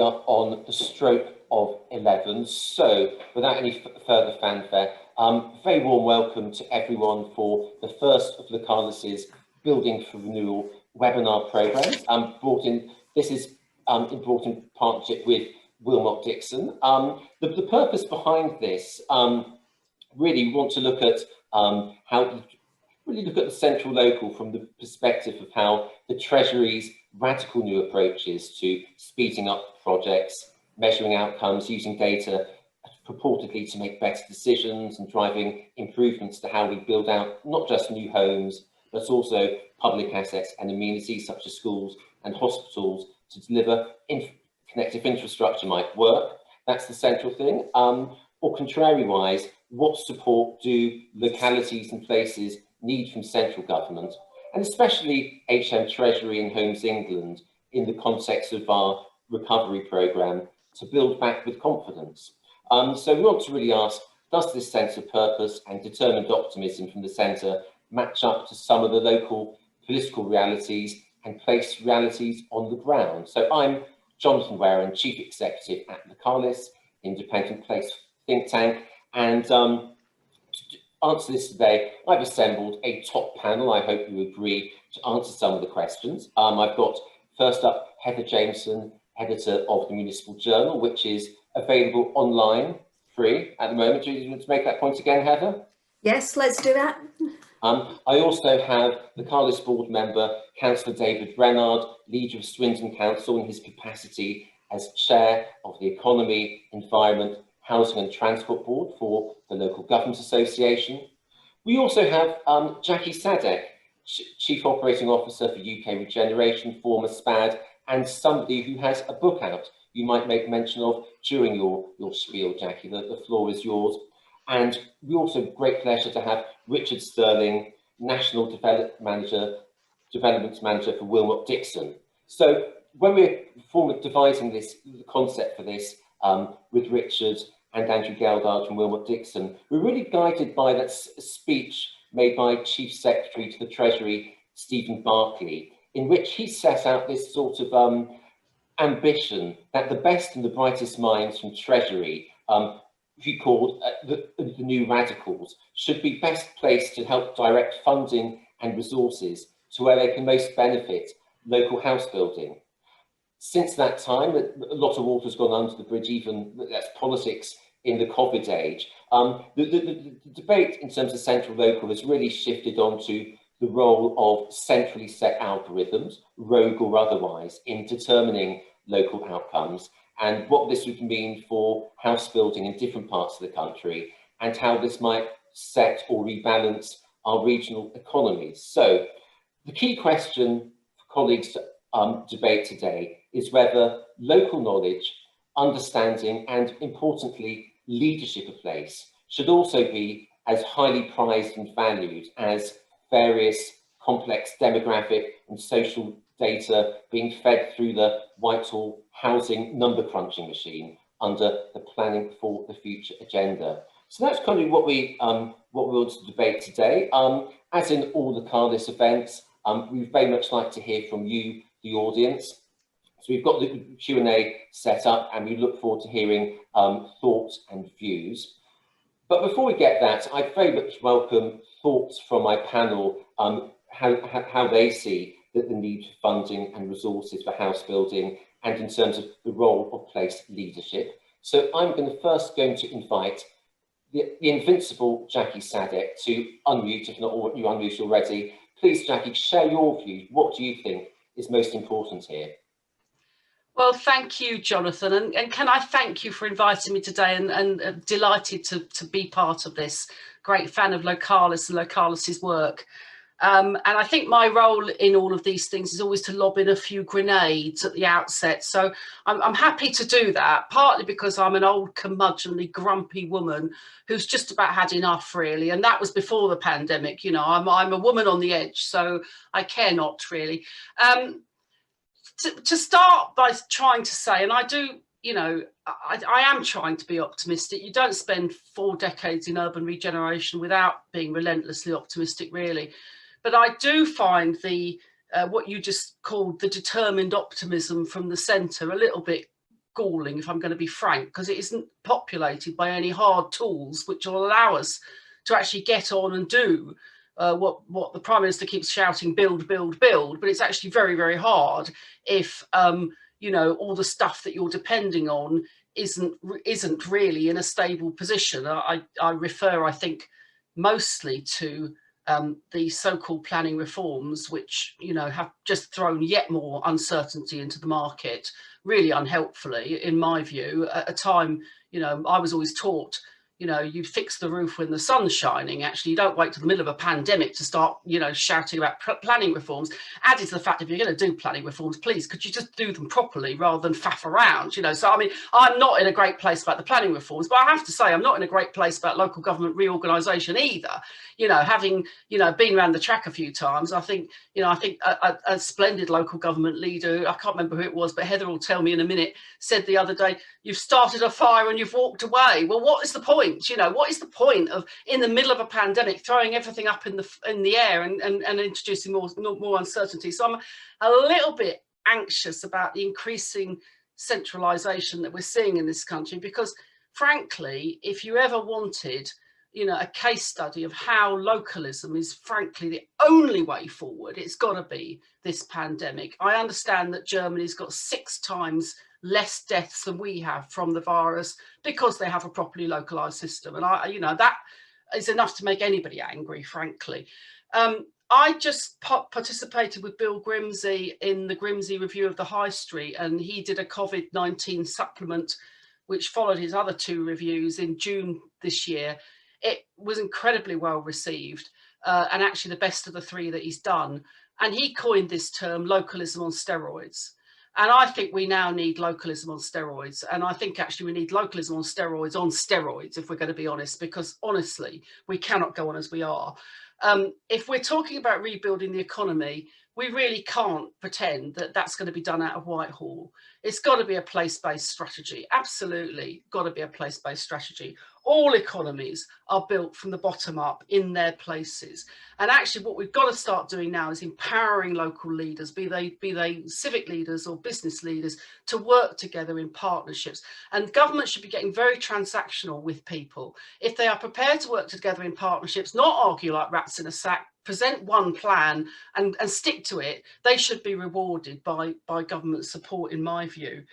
on the stroke of 11. So, without any further fanfare, very warm welcome to everyone for the first of Localis's Building for Renewal webinar programmes. This is brought in partnership with Willmott Dixon. The purpose behind this, really we want to look at look at the central local from the perspective of how the Treasury's radical new approaches to speeding up projects, measuring outcomes, using data purportedly to make better decisions and driving improvements to how we build out not just new homes, but also public assets and amenities such as schools and hospitals to deliver connective infrastructure might work. That's the central thing. Or contrary-wise, what support do localities and places need from central government, and especially Treasury and Homes England in the context of our recovery programme to build back with confidence. So we want to really ask, does this sense of purpose and determined optimism from the centre match up to some of the local political realities and place realities on the ground? So I'm Jonathan Werran, Chief Executive at Localis, independent place think tank, and to answer this today, I've assembled a top panel. I hope you agree to answer some of the questions. I've got first up Heather Jameson, editor of the Municipal Journal, which is available online, free at the moment. Do you want to make that point again, Heather? Yes, let's do that. I also have the Localis board member, Councillor David Renard, leader of Swindon Council in his capacity as chair of the Economy, Environment, Housing and Transport Board for the Local Government Association. We also have Jackie Sadek, Chief Operating Officer for UK Regeneration, former SPAD, and somebody who has a book out you might make mention of during your spiel, Jackie. The floor is yours. And we also have great pleasure to have Richard Sterling, National Development Manager for Willmott Dixon. So when we're devising the concept for this with Richard and Andrew Geldard from Willmott Dixon, we're really guided by that speech made by Chief Secretary to the Treasury, Stephen Barclay, in which he set out this sort of ambition that the best and the brightest minds from Treasury, he called the New Radicals, should be best placed to help direct funding and resources to where they can most benefit local house building. Since that time, a lot of water's gone under the bridge, even that's politics in the COVID age. The debate in terms of central local has really shifted onto the role of centrally set algorithms, rogue or otherwise, in determining local outcomes and what this would mean for house building in different parts of the country and how this might set or rebalance our regional economies. So the key question for colleagues to debate today is whether local knowledge, understanding, and importantly, leadership of place should also be as highly prized and valued as various complex demographic and social data being fed through the Whitehall housing number crunching machine under the Planning for the Future agenda. So that's kind of what we want to debate today. As in all the Localis events, we very much like to hear from you, the audience. So we've got the Q&A set up and we look forward to hearing thoughts and views. But before we get that, I very much welcome thoughts from my panel, how they see the need for funding and resources for house building and in terms of the role of place leadership. So I'm first going to invite the invincible Jackie Sadek to unmute, if not you unmute already. Please, Jackie, share your views. What do you think is most important here? Well, thank you, Jonathan. And can I thank you for inviting me today and delighted to be part of this. Great fan of Localis and Localis's work. And I think my role in all of these things is always to lob in a few grenades at the outset. So I'm happy to do that, partly because I'm an old curmudgeonly, grumpy woman who's just about had enough, really. And that was before the pandemic. You know, I'm a woman on the edge, so I care not really. To start by trying to say, and I do, you know, I am trying to be optimistic. You don't spend 4 decades in urban regeneration without being relentlessly optimistic, really. But I do find the what you just called the determined optimism from the centre a little bit galling, if I'm going to be frank, because it isn't populated by any hard tools which will allow us to actually get on and do what the Prime Minister keeps shouting, build, build, build. But it's actually very, very hard if, you know, all the stuff that you're depending on isn't really in a stable position. I refer, I think, mostly to the so-called planning reforms, which, you know, have just thrown yet more uncertainty into the market, really unhelpfully, in my view, at a time, you know, I was always taught, you know, you fix the roof when the sun's shining. Actually, you don't wait to the middle of a pandemic to start, you know, shouting about planning reforms. Added to the fact, if you're going to do planning reforms, please, could you just do them properly rather than faff around, you know? So, I mean, I'm not in a great place about the planning reforms, but I have to say, I'm not in a great place about local government reorganisation either. You know, having, you know, been around the track a few times, I think, you know, I think a splendid local government leader, I can't remember who it was, but Heather will tell me in a minute, said the other day, you've started a fire and you've walked away. Well, what is the point? You know, what is the point of, in the middle of a pandemic, throwing everything up in the air and introducing more uncertainty? So I'm a little bit anxious about the increasing centralisation that we're seeing in this country, because frankly, if you ever wanted, you know, a case study of how localism is frankly the only way forward, it's got to be this pandemic. I understand that Germany's got 6 times less deaths than we have from the virus because they have a properly localized system. And you know, that is enough to make anybody angry, frankly. I just participated with Bill Grimsey in the Grimsey review of the High Street, and he did a COVID-19 supplement, which followed his other 2 reviews in June this year. It was incredibly well received, and actually the best of the 3 that he's done. And he coined this term, localism on steroids. And I think we now need localism on steroids. And I think actually we need localism on steroids, if we're going to be honest, because honestly, we cannot go on as we are. If we're talking about rebuilding the economy, we really can't pretend that that's going to be done out of Whitehall. It's got to be a place-based strategy. Absolutely got to be a place-based strategy. All economies are built from the bottom up in their places. And actually what we've got to start doing now is empowering local leaders, be they civic leaders or business leaders, to work together in partnerships. And government should be getting very transactional with people. If they are prepared to work together in partnerships, not argue like rats in a sack, present one plan and stick to it, they should be rewarded by government support, in my view.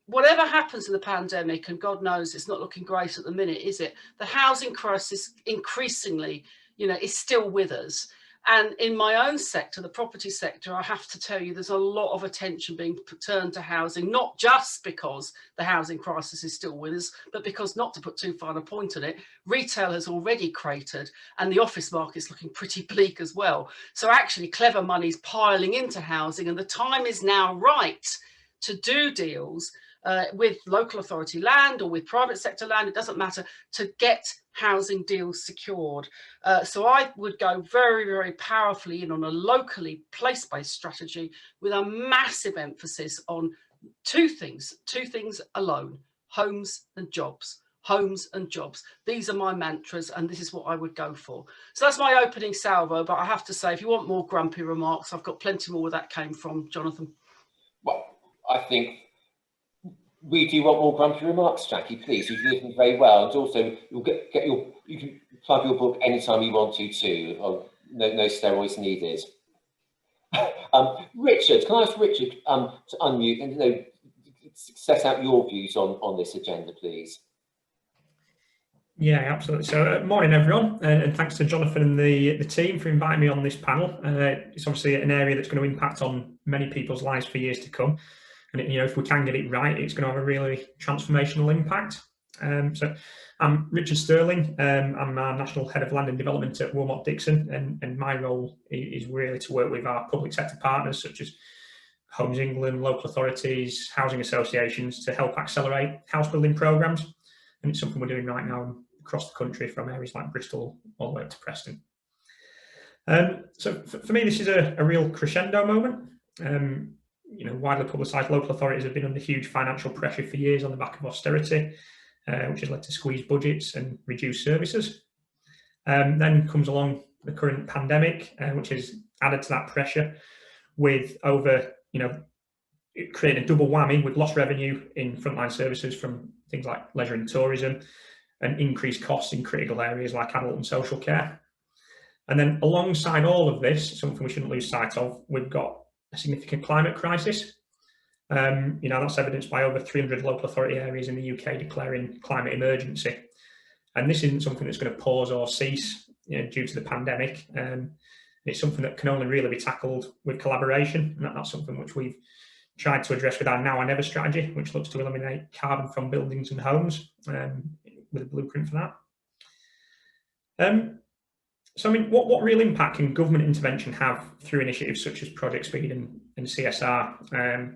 Whatever happens in the pandemic, and God knows it's not looking great at the minute, is it? The housing crisis increasingly, you know, is still with us. And in my own sector, the property sector, I have to tell you, there's a lot of attention being turned to housing, not just because the housing crisis is still with us, but because, not to put too fine a point on it, retail has already cratered and the office market's looking pretty bleak as well. So actually clever money's piling into housing, and the time is now right to do deals with local authority land or with private sector land, it doesn't matter, to get housing deals secured. So I would go very, very powerfully in on a locally place-based strategy with a massive emphasis on 2 things alone: homes and jobs. Homes and jobs. These are my mantras, and this is what I would go for. So that's my opening salvo, but I have to say, if you want more grumpy remarks, I've got plenty more where that came from, Jonathan. Well, I think we do want more grumpy remarks, Jackie, please. You've listened very well. And also, you'll you can plug your book anytime you want to too. Oh, no steroids needed. Richard, can I ask Richard to unmute and, you know, set out your views on this agenda, please? Yeah, absolutely. So morning, everyone, and thanks to Jonathan and the team for inviting me on this panel. It's obviously an area that's going to impact on many people's lives for years to come. And, you know, if we can get it right, it's going to have a really transformational impact. So I'm Richard Sterling. I'm our National Head of Land and Development at Willmott Dixon, and my role is really to work with our public sector partners, such as Homes England, local authorities, housing associations, to help accelerate house building programmes. And it's something we're doing right now across the country, from areas like Bristol all the way up to Preston. So for me, this is a real crescendo moment. You know, widely publicised, local authorities have been under huge financial pressure for years on the back of austerity, which has led to squeezed budgets and reduced services. Then comes along the current pandemic, which has added to that pressure, with over, you know, it created a double whammy with lost revenue in frontline services from things like leisure and tourism, and increased costs in critical areas like adult and social care. And then alongside all of this, something we shouldn't lose sight of, we've got a significant climate crisis. That's evidenced by over 300 local authority areas in the UK declaring climate emergency. And this isn't something that's going to pause or cease due to the pandemic. It's something that can only really be tackled with collaboration. And that's something which we've tried to address with our Now or Never strategy, which looks to eliminate carbon from buildings and homes, with a blueprint for that. So, I mean, what real impact can government intervention have through initiatives such as Project Speed and CSR?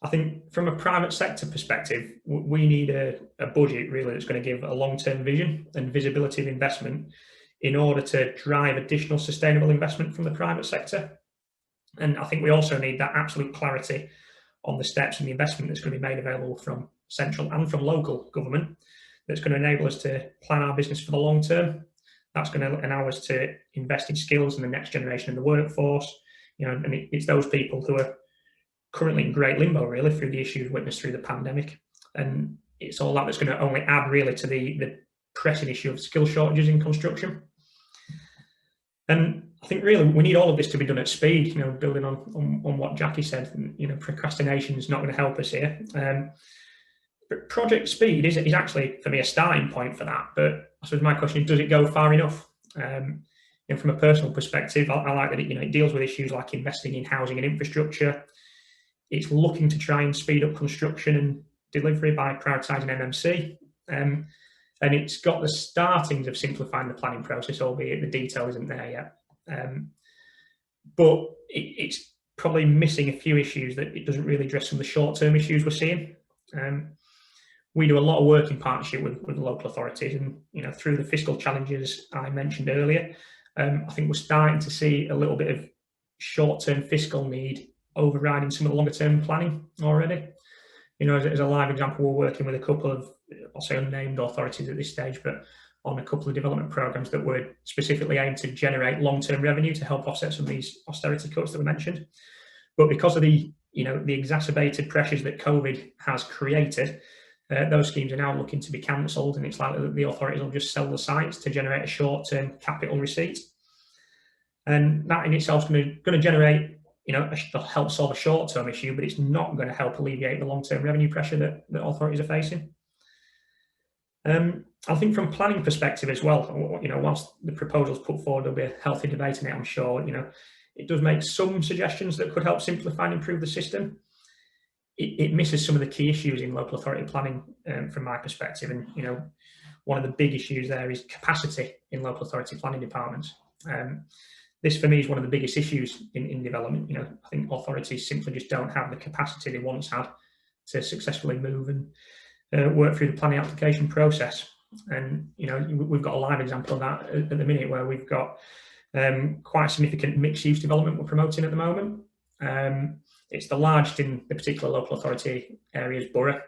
I think from a private sector perspective, we need a budget really that's going to give a long-term vision and visibility of investment in order to drive additional sustainable investment from the private sector. And I think we also need that absolute clarity on the steps and the investment that's going to be made available from central and from local government that's going to enable us to plan our business for the long term. That's going to allow us to invest in skills in the next generation of the workforce. And it's those people who are currently in great limbo really through the issues witnessed through the pandemic. And it's all that's going to only add really to the pressing issue of skill shortages in construction. And I think really we need all of this to be done at speed, building on what Jackie said. Procrastination is not going to help us here. But Project Speed is actually, for me, a starting point for that. But I suppose my question is, does it go far enough? From a personal perspective, I like that it deals with issues like investing in housing and infrastructure. It's looking to try and speed up construction and delivery by prioritising MMC. And it's got the startings of simplifying the planning process, albeit the detail isn't there yet. But it's probably missing a few issues that it doesn't really address some of the short-term issues we're seeing. We do a lot of work in partnership with local authorities, and through the fiscal challenges I mentioned earlier, I think we're starting to see a little bit of short-term fiscal need overriding some of the longer-term planning already. As a live example, we're working with a couple of, I'll say unnamed authorities at this stage, but on a couple of development programs that were specifically aimed to generate long-term revenue to help offset some of these austerity cuts that were mentioned. But because of the exacerbated pressures that COVID has created, those schemes are now looking to be cancelled, and it's likely that the authorities will just sell the sites to generate a short-term capital receipt. And that in itself is going to generate, help solve a short-term issue, but it's not going to help alleviate the long-term revenue pressure that authorities are facing. I think from planning perspective as well, whilst the proposals put forward, there'll be a healthy debate in it, I'm sure. It does make some suggestions that could help simplify and improve the system. It misses some of the key issues in local authority planning from my perspective. And, one of the big issues there is capacity in local authority planning departments. This for me is one of the biggest issues in development. I think authorities simply just don't have the capacity they once had to successfully move and work through the planning application process. And, we've got a live example of that at the minute, where we've got quite significant mixed use development we're promoting at the moment. It's the largest in the particular local authority area's borough.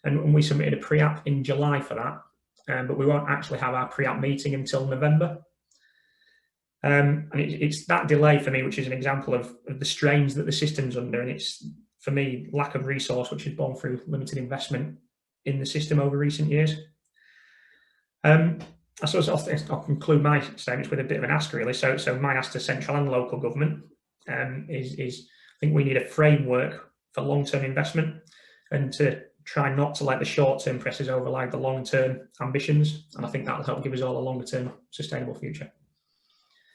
And we submitted a pre-app in July for that, but we won't actually have our pre-app meeting until November. And it's that delay for me, which is an example of the strains that the system's under. And it's, for me, lack of resource, which is born through limited investment in the system over recent years. I suppose I'll conclude my statements with a bit of an ask, really. So my ask to central and local government is I think we need a framework for long-term investment, and to try not to let the short-term pressures override the long-term ambitions. And I think that will help give us all a longer-term sustainable future.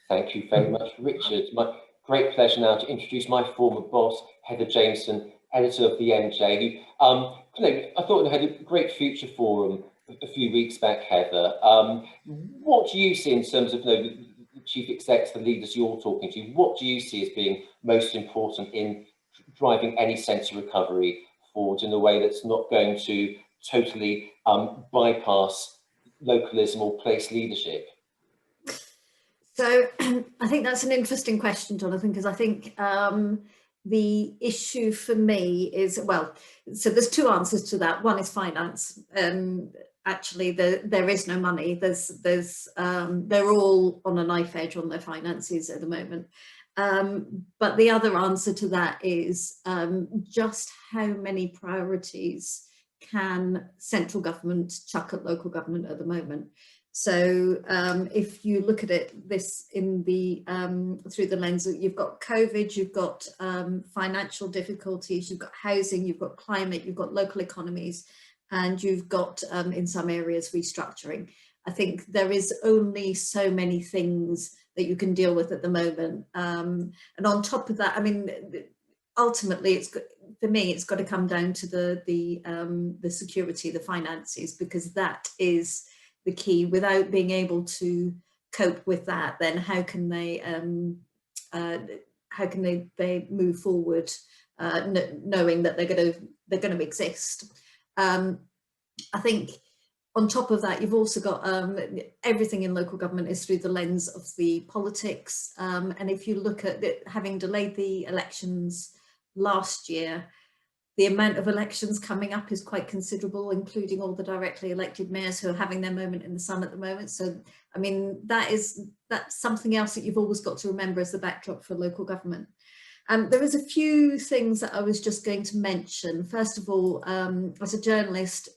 Thank you very much, Richard. My great pleasure now to introduce my former boss, Heather Jameson, editor of the MJ, who I thought had a great future forum a few weeks back, Heather. What do you see in terms of the chief execs, the leaders you're talking to? What do you see as being most important in driving any sense of recovery forward in a way that's not going to totally bypass localism or place leadership? So I think that's an interesting question, Jonathan, because I think the issue for me is, so there's two answers to that. One is finance. Actually, there is no money. They're all on a knife edge on their finances at the moment. But the other answer to that is just how many priorities can central government chuck at local government at the moment. So if you look at it this in the through the lens of, you've got COVID, you've got financial difficulties, you've got housing, you've got climate, you've got local economies, and you've got in some areas restructuring. I think there is only so many things that you can deal with at the moment, and on top of that, I mean, ultimately, for me, it's got to come down to the security, the finances, because that is the key. Without being able to cope with that, then how can they move forward, knowing that they're going to exist? I think on top of that, you've also got everything in local government is through the lens of the politics, and if you look at it, having delayed the elections last year, the amount of elections coming up is quite considerable, including all the directly elected mayors who are having their moment in the sun at the moment. So, I mean, that's something else that you've always got to remember as the backdrop for local government. There is a few things that I was just going to mention. First of all, as a journalist,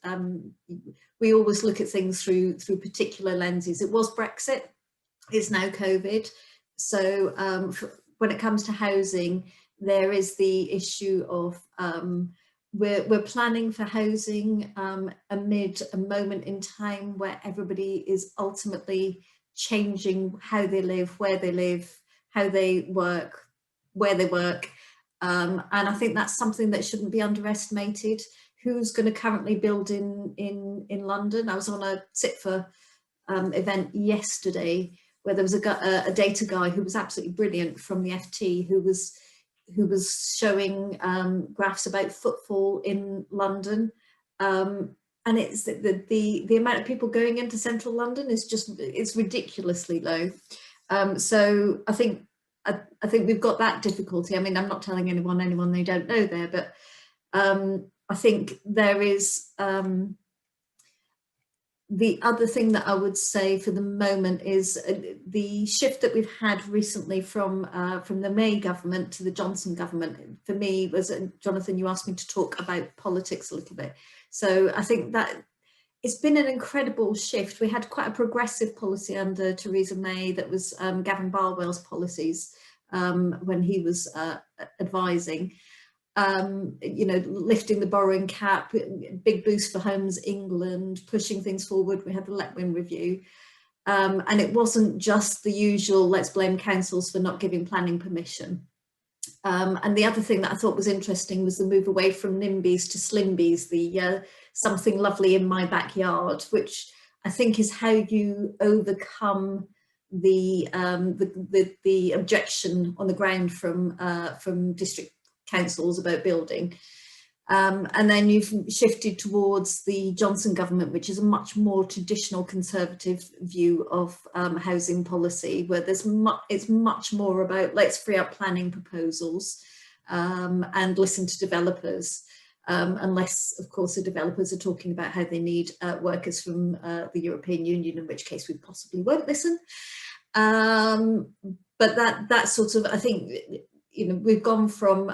we always look at things through particular lenses. It was Brexit, it's now COVID. So when it comes to housing, there is the issue of we're planning for housing amid a moment in time where everybody is ultimately changing how they live, how they work, where they work, and I think that's something that shouldn't be underestimated. Who's going to currently build in London? I was on a CITFA event yesterday where there was a data guy who was absolutely brilliant from the FT, who was showing graphs about footfall in London, and it's the amount of people going into central London is it's ridiculously low. So I think we've got that difficulty. I mean, I'm not telling anyone they don't know there, but I think there is the other thing that I would say for the moment is the shift that we've had recently from the May government to the Johnson government. For me, was Jonathan, you asked me to talk about politics a little bit. So I think that it's been an incredible shift. We had quite a progressive policy under Theresa May that was Gavin Barwell's policies when he was advising. You know, lifting the borrowing cap, big boost for Homes England, pushing things forward. We had the Letwin review, and it wasn't just the usual let's blame councils for not giving planning permission. And the other thing that I thought was interesting was the move away from NIMBYs to SLIMBYs, the something lovely in my backyard, which I think is how you overcome the objection on the ground from district councils about building, and then you've shifted towards the Johnson government, which is a much more traditional conservative view of housing policy, where it's much more about let's free up planning proposals and listen to developers, unless of course the developers are talking about how they need workers from the European Union, in which case we possibly won't listen. But that sort of, I think, you know, we've gone from,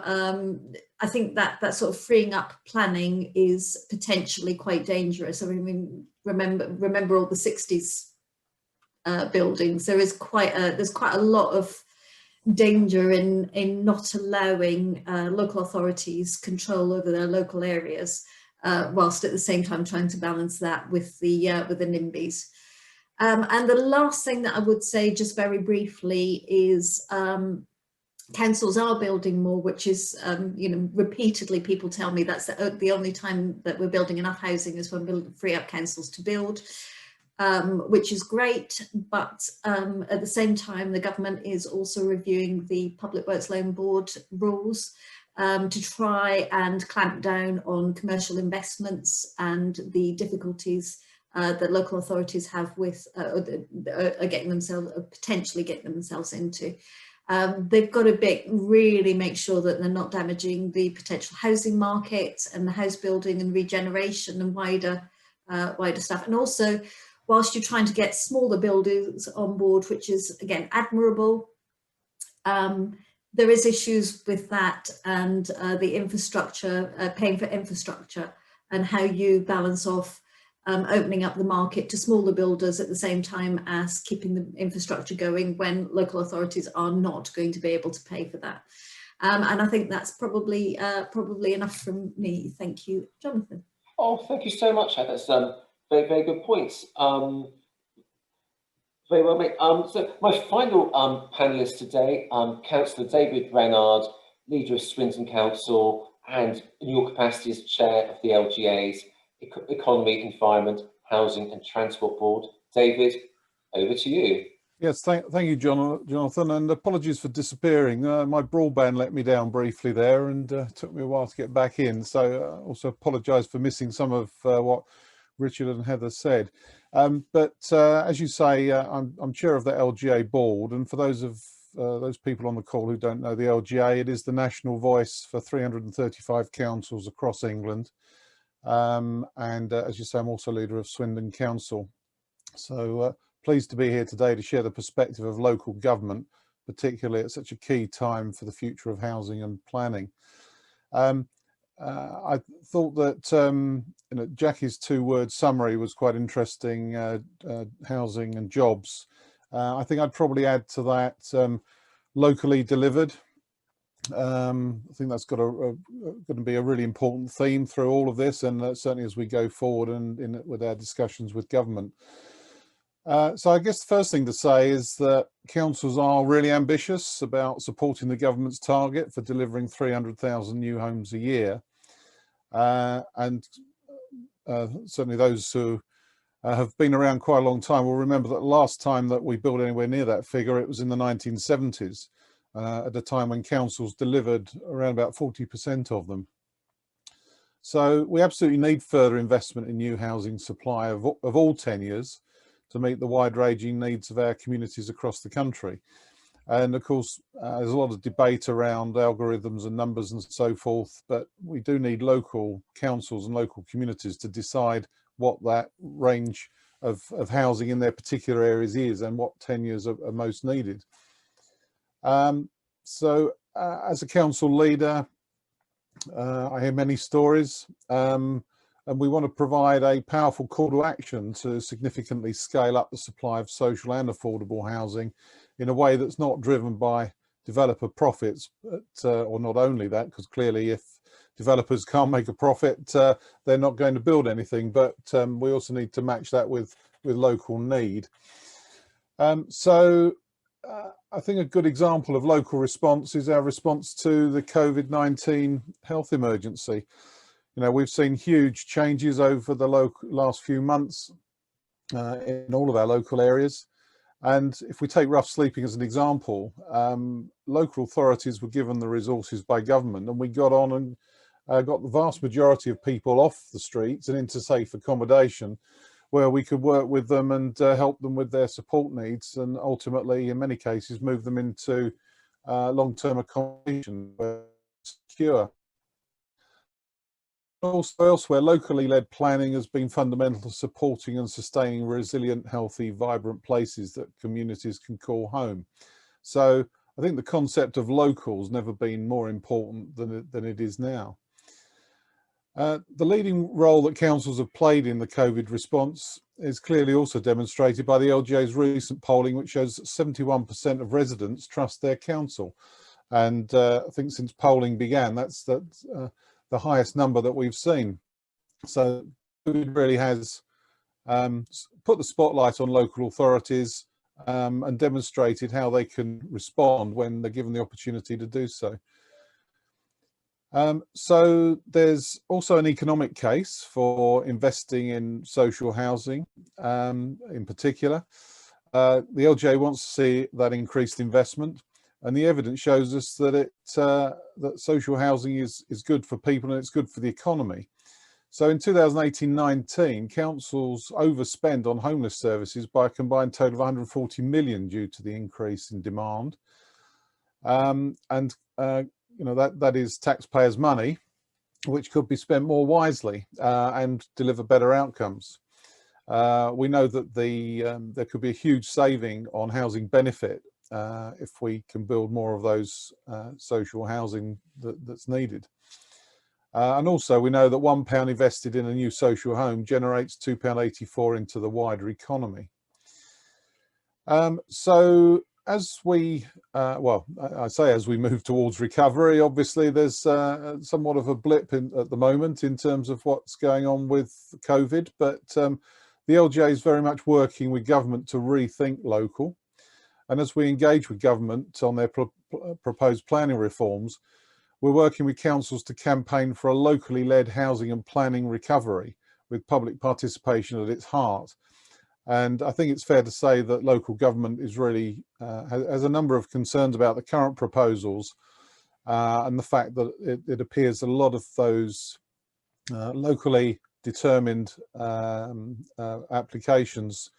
I think that sort of freeing up planning is potentially quite dangerous. I mean, remember all the 60s buildings. There's quite a lot of danger in not allowing local authorities control over their local areas, whilst at the same time trying to balance that with the NIMBYs. And the last thing that I would say, just very briefly, is councils are building more, which is, you know, repeatedly people tell me that's the only time that we're building enough housing is when we free up councils to build, which is great. But at the same time, the government is also reviewing the Public Works Loan Board rules to try and clamp down on commercial investments and the difficulties that local authorities have with potentially getting themselves into. They've got to really make sure that they're not damaging the potential housing market and the house building and regeneration and wider stuff. And also, whilst you're trying to get smaller builders on board, which is again admirable, there is issues with that and the infrastructure, paying for infrastructure, and how you balance off opening up the market to smaller builders at the same time as keeping the infrastructure going when local authorities are not going to be able to pay for that. And I think that's probably enough from me. Thank you, Jonathan. Oh, thank you so much. That's very, very good points. Very well made. So my final panelist today, Councillor David Renard, leader of Swindon Council, and in your capacity as chair of the LGA's Economy, Environment, Housing and Transport Board. David, over to you. Yes, thank you, Jonathan, and apologies for disappearing. My broadband let me down briefly there, and took me a while to get back in. So also apologise for missing some of what Richard and Heather said. But as you say, I'm chair of the LGA board, and for those people on the call who don't know the LGA, it is the national voice for 335 councils across England. And as you say, I'm also leader of Swindon Council. So pleased to be here today to share the perspective of local government, particularly at such a key time for the future of housing and planning. I thought that Jackie's two-word summary was quite interesting, housing and jobs. I think I'd probably add to that locally delivered. I think that's going to be a really important theme through all of this, and certainly as we go forward and with our discussions with government. So I guess the first thing to say is that councils are really ambitious about supporting the government's target for delivering 300,000 new homes a year. And certainly those who have been around quite a long time will remember that the last time that we built anywhere near that figure, it was in the 1970s, at a time when councils delivered around about 40% of them. So we absolutely need further investment in new housing supply of all tenures to meet the wide-ranging needs of our communities across the country. And of course, there's a lot of debate around algorithms and numbers and so forth, but we do need local councils and local communities to decide what that range of housing in their particular areas is and what tenures are most needed. So as a council leader, I hear many stories, and we want to provide a powerful call to action to significantly scale up the supply of social and affordable housing in a way that's not driven by developer profits, but, or not only that, because clearly if developers can't make a profit, they're not going to build anything, but we also need to match that with local need. I think a good example of local response is our response to the COVID-19 health emergency. You know, we've seen huge changes over the last few months in all of our local areas. And if we take rough sleeping as an example, local authorities were given the resources by government, and we got on and got the vast majority of people off the streets and into safe accommodation, where we could work with them and help them with their support needs, and ultimately, in many cases, move them into long-term accommodation where it's secure. Also elsewhere, locally led planning has been fundamental to supporting and sustaining resilient, healthy, vibrant places that communities can call home. So I think the concept of local's never been more important than it is now. The leading role that councils have played in the COVID response is clearly also demonstrated by the LGA's recent polling, which shows 71% of residents trust their council. And I think since polling began, that's the highest number that we've seen. So it really has put the spotlight on local authorities and demonstrated how they can respond when they're given the opportunity to do so. So there's also an economic case for investing in social housing in particular. The LGA wants to see that increased investment, and the evidence shows us that that social housing is good for people and it's good for the economy. So in 2018-19, councils overspent on homeless services by a combined total of 140 million due to the increase in demand. You know, that is taxpayers' money, which could be spent more wisely and deliver better outcomes. We know that there could be a huge saving on housing benefit if we can build more of those social housing that's needed. And also we know that £1 invested in a new social home generates £2.84 into the wider economy. So as we, well, I say as we move towards recovery, obviously there's somewhat of a blip at the moment in terms of what's going on with COVID, but the LGA is very much working with government to rethink local. And as we engage with government on their proposed planning reforms, we're working with councils to campaign for a locally led housing and planning recovery with public participation at its heart. And I think it's fair to say that local government is really has a number of concerns about the current proposals and the fact that it appears a lot of those locally determined applications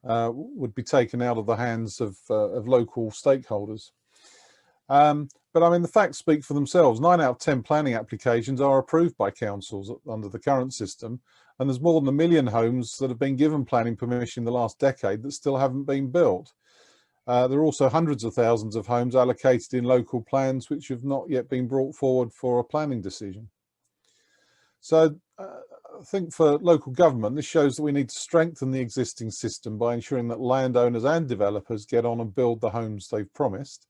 would be taken out of the hands of local stakeholders. But I mean, the facts speak for themselves. 9 out of 10 planning applications are approved by councils under the current system, and there's more than 1 million homes that have been given planning permission in the last decade that still haven't been built. There are also hundreds of thousands of homes allocated in local plans which have not yet been brought forward for a planning decision. So I think for local government, this shows that we need to strengthen the existing system by ensuring that landowners and developers get on and build the homes they've promised.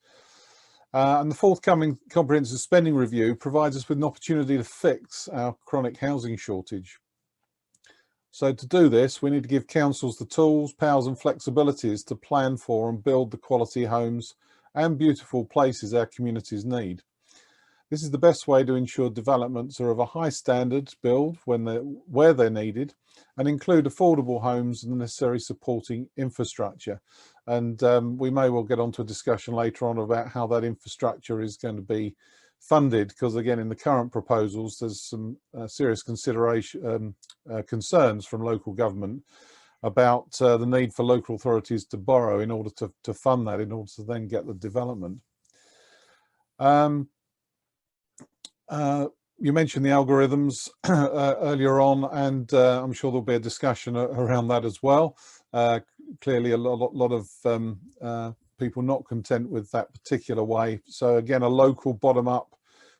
And the forthcoming comprehensive spending review provides us with an opportunity to fix our chronic housing shortage. So to do this, we need to give councils the tools, powers and flexibilities to plan for and build the quality homes and beautiful places our communities need. This is the best way to ensure developments are of a high standard build where they're needed and include affordable homes and the necessary supporting infrastructure. And we may well get onto a discussion later on about how that infrastructure is going to be funded, because again, in the current proposals, there's some serious consideration, concerns from local government about the need for local authorities to borrow in order to fund that, in order to then get the development. You mentioned the algorithms earlier on, and I'm sure there'll be a discussion around that as well. Clearly a lot of people not content with that particular way. So again, a local bottom-up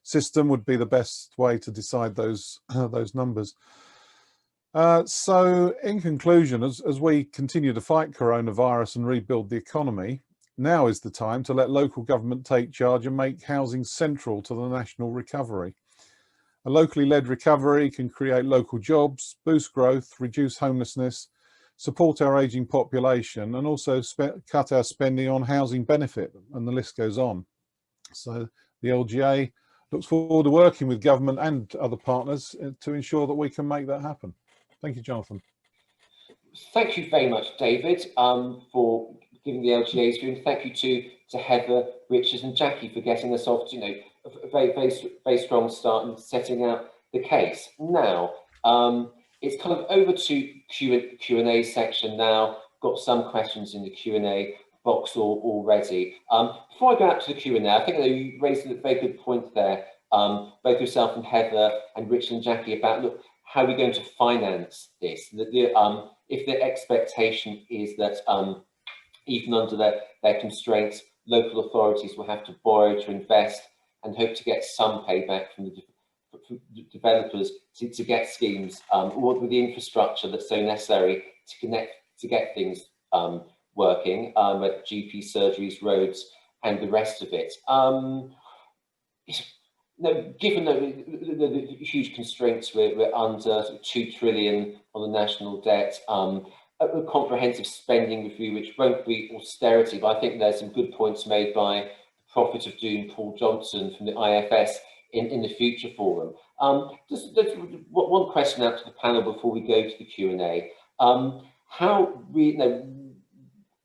system would be the best way to decide those numbers. So in conclusion, as we continue to fight coronavirus and rebuild the economy, now is the time to let local government take charge and make housing central to the national recovery. A locally led recovery can create local jobs, boost growth, reduce homelessness, support our ageing population, and also cut our spending on housing benefit, and the list goes on. So the LGA looks forward to working with government and other partners to ensure that we can make that happen. Thank you, Jonathan. Thank you very much, David, for giving the LGA's view, and thank you to Heather, Richard and Jackie for getting us off to, a very strong start and setting out the case. Now, it's kind of over to Q&A section now. Got some questions in the Q&A box already. Before I go out to the Q&A, I think that you raised a very good point there, both yourself and Heather and Richard and Jackie, about, look, how are we going to finance this? If the expectation is that even under their constraints, local authorities will have to borrow to invest and hope to get some payback from the developers to get schemes with the infrastructure that's so necessary to get things working, with GP surgeries, roads, and the rest of it. Given the huge constraints, we're under 2 trillion on the national debt. A comprehensive spending review, which won't be austerity, but I think there's some good points made by the prophet of doom, Paul Johnson from the IFS in the Future Forum. Just one question out to the panel before we go to the Q&A. How we,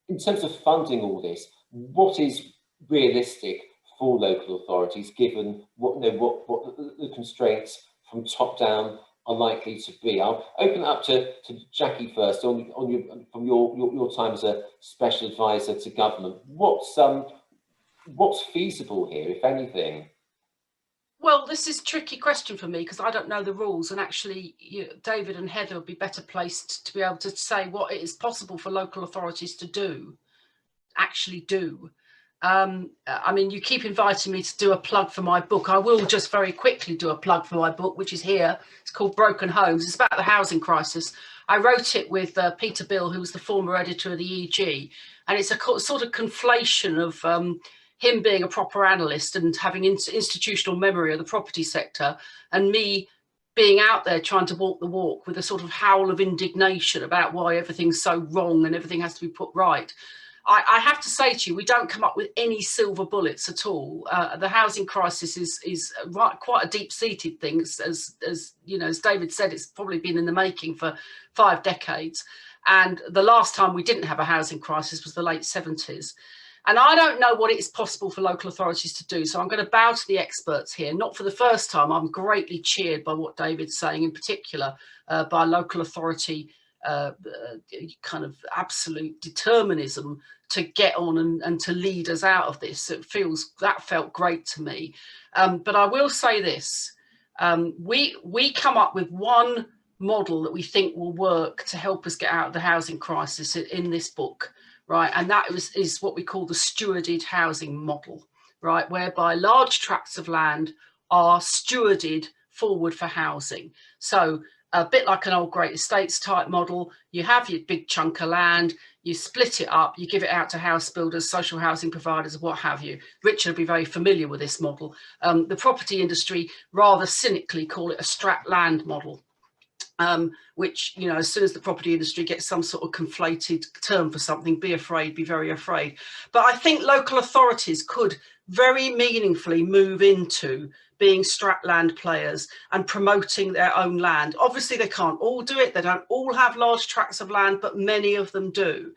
in terms of funding all this, what is realistic for local authorities, given what the constraints from top down are likely to be? I'll open it up to Jackie first. From your time as a special advisor to government, what's feasible here, if anything? Well, this is a tricky question for me because I don't know the rules, and actually David and Heather would be better placed to be able to say what it is possible for local authorities to actually do. I mean, you keep inviting me to do a plug for my book. I will just very quickly do a plug for my book, which is here. It's called Broken Homes. It's about the housing crisis. I wrote it with Peter Bill, who was the former editor of the EG, and it's a sort of conflation of him being a proper analyst and having institutional memory of the property sector, and me being out there trying to walk the walk with a sort of howl of indignation about why everything's so wrong and everything has to be put right. I have to say to you, we don't come up with any silver bullets at all. The housing crisis is quite a deep-seated thing. As you know, as David said, it's probably been in the making for 5 decades. And the last time we didn't have a housing crisis was the late 70s. And I don't know what it is possible for local authorities to do. So I'm going to bow to the experts here. Not for the first time. I'm greatly cheered by what David's saying, in particular by local authority kind of absolute determinism to get on and to lead us out of this. That felt great to me. But I will say this, we come up with one model that we think will work to help us get out of the housing crisis in this book, right? And that is what we call the stewarded housing model, right? Whereby large tracts of land are stewarded forward for housing. So a bit like an old great estates type model, you have your big chunk of land, you split it up, you give it out to house builders, social housing providers, what have you. Richard will be very familiar with this model. The property industry rather cynically call it a strat land model, which, you know, as soon as the property industry gets some sort of conflated term for something, be afraid, be very afraid. But I think local authorities could very meaningfully move into being strat land players and promoting their own land. Obviously, they can't all do it. They don't all have large tracts of land, but many of them do.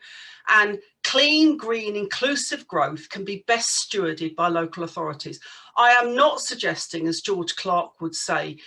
And clean, green, inclusive growth can be best stewarded by local authorities. I am not suggesting, as George Clark would say,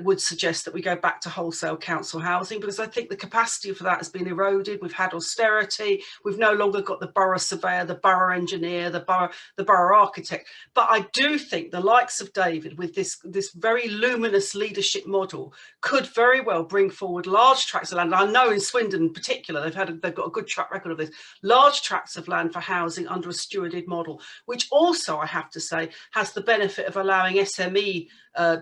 would suggest that we go back to wholesale council housing, because I think the capacity for that has been eroded. We've had austerity. We've no longer got the borough surveyor, the borough engineer, the borough architect. But I do think the likes of David, with this very luminous leadership model, could very well bring forward large tracts of land. And I know in Swindon in particular, they've got a good track record of this, large tracts of land for housing under a stewarded model, which also, I have to say, has the benefit of allowing SME